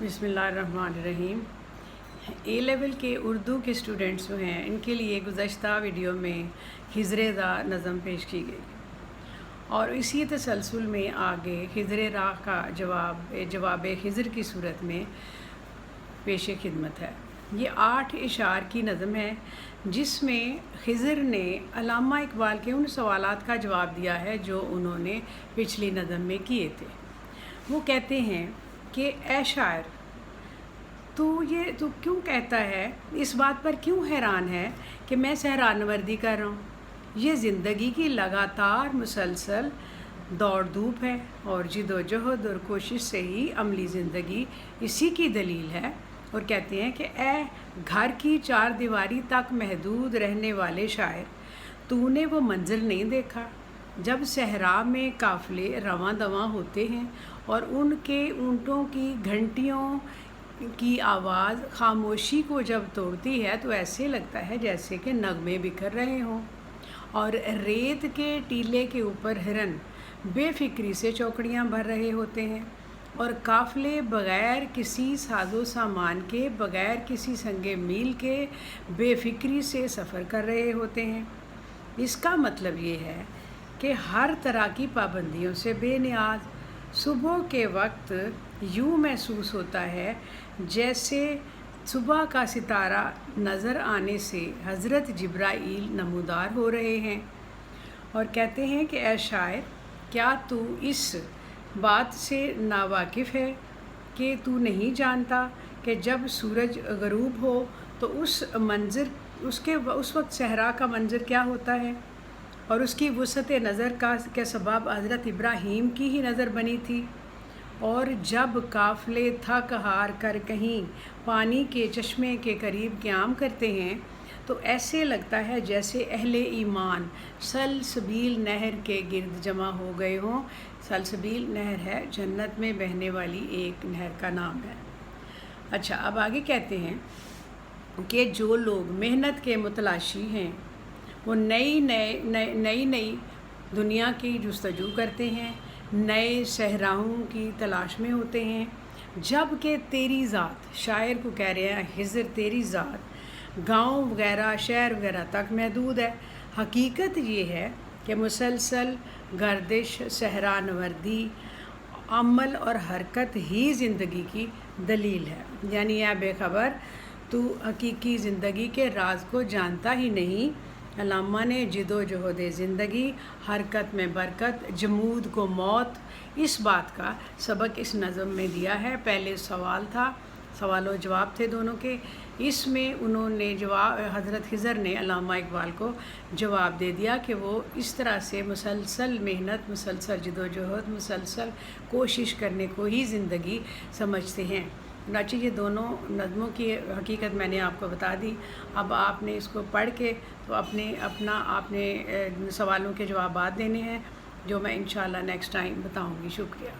बिस्मिल्लाहिर्रहमानिर्रहीम। ए लेवल के उर्दू के स्टूडेंट्स जो हैं इनके लिए गुज़श्ता वीडियो में हिज़्र रा नज़म पेश की गई और इसी तसलसल में आगे हिज़्र रा का जवाब हिज़्र की सूरत में पेश खिदमत है। ये 8 इशार की नज़म है जिसमें हिज़्र ने अल्लामा इकबाल के उन सवालात का जवाब दिया है जो उन्होंने पिछली नज़म में किए थे। वो कहते हैं कि ऐ शायर, तू क्यों कहता है, इस बात पर क्यों हैरान है कि मैं सहरानवर्दी कर रहा हूँ। ये ज़िंदगी की लगातार मुसलसल दौड़ धूप है और जिदोजहद और कोशिश से ही अमली ज़िंदगी इसी की दलील है। और कहते हैं कि ऐ घर की 4 दीवारी तक महदूद रहने वाले शायर, तूने वो मंज़र नहीं देखा जब सहरा में काफ़िले रवां दवां होते हैं और उनके ऊँटों की घंटियों की आवाज़ खामोशी को जब तोड़ती है तो ऐसे लगता है जैसे कि नगमे बिखर रहे हों और रेत के टीले के ऊपर हिरन बेफिक्री से चौकड़ियाँ भर रहे होते हैं और काफ़िले बग़ैर किसी साजो सामान के, बग़ैर किसी संगे मील के बेफिक्री से सफ़र कर रहे होते हैं। इसका मतलब ये है कि हर तरह की पाबंदियों से बेनियाज सुबह के वक्त यूँ महसूस होता है जैसे सुबह का सितारा नज़र आने से हज़रत जिब्राईल नमूदार हो रहे हैं। और कहते हैं कि ऐ शायर, क्या तू इस बात से नावाकिफ़ है कि तू नहीं जानता कि जब सूरज ग़रूब हो तो उस वक्त सहरा का मंज़र क्या होता है और उसकी वसअत नज़र के सबब हज़रत इब्राहीम की ही नज़र बनी थी। और जब काफ़िले थक हार कर कहीं पानी के चश्मे के करीब क़याम करते हैं तो ऐसे लगता है जैसे अहले ईमान सलसबील नहर के गिर्द जमा हो गए हों। सलसबील नहर है जन्नत में बहने वाली एक नहर का नाम है। अच्छा, अब आगे कहते हैं कि जो लोग मेहनत के मुतलाशी हैं वो नई दुनिया की जुस्तजू करते हैं, नए सहराओं की तलाश में होते हैं, जबकि तेरी ज़ात, शायर को कह रहे हैं हिज़्र, तेरी ज़ात गांव वगैरह शहर वगैरह तक महदूद है। हकीकत ये है कि मुसलसल गर्दिश, सहरानवर्दी, अमल और हरकत ही ज़िंदगी की दलील है। यानी या बेखबर, तू हकीकी ज़िंदगी के राज को जानता ही नहीं। अल्लामा ने जिदोजहद ज़िंदगी, हरकत में बरकत, जमूद को मौत, इस बात का सबक इस नज़म में दिया है। पहले सवाल था, सवाल और जवाब थे दोनों के। इसमें उन्होंने हज़रत हिज़्र ने अल्लामा इकबाल को जवाब दे दिया कि वो इस तरह से मुसलसल मेहनत, मुसलसल जिदोजहद, मुसलसल कोशिश करने को ही ज़िंदगी समझते हैं। नाची ये दोनों नज़मों की हकीकत मैंने आपको बता दी। अब आपने इसको पढ़ के तो आपने सवालों के जवाब देने हैं जो मैं इंशाअल्लाह नेक्स्ट टाइम बताऊंगी। शुक्रिया।